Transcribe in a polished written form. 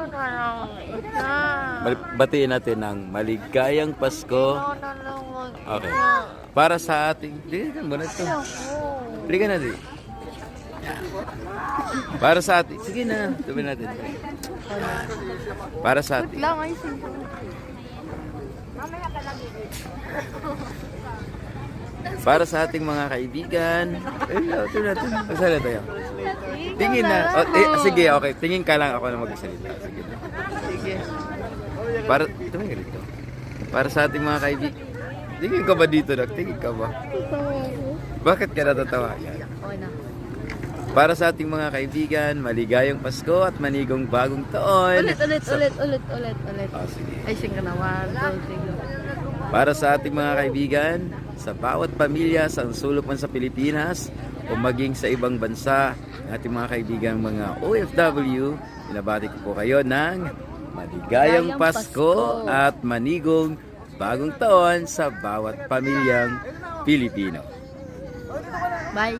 na lang isa. Batiin natin ng maligayang Pasko. Ikaw na lang mag-isa. Okay. Para sa ating... Dili mo na ito. Ako. Dili ka na, di. Para sa ating... Sige na. Tuloy natin. Para sa ating... Lang ay simple. Para sa ating mga kaibigan. Tuloy natin. Magsala tayo. Tingin na. Sige, okay. Tingin ka lang ako na magsalita. Sige na. Sige. Para... Tumingin rito. Para sa ating mga kaibigan. Tingin ka ba dito, Nak? Tingin ka ba? Bakit ka natatawa? Yan. Okay na. Para sa ating mga kaibigan, maligayang Pasko at manigong bagong taon. Ulit. Sige. Ay, singa naman. Sige. Para sa ating mga kaibigan, sa bawat pamilya sa sulok man sa Pilipinas o maging sa ibang bansa, ang ating mga kaibigan, mga OFW, binabati ko po kayo ng maligayang Pasko at manigong bagong taon sa bawat pamilyang Pilipino. Bye.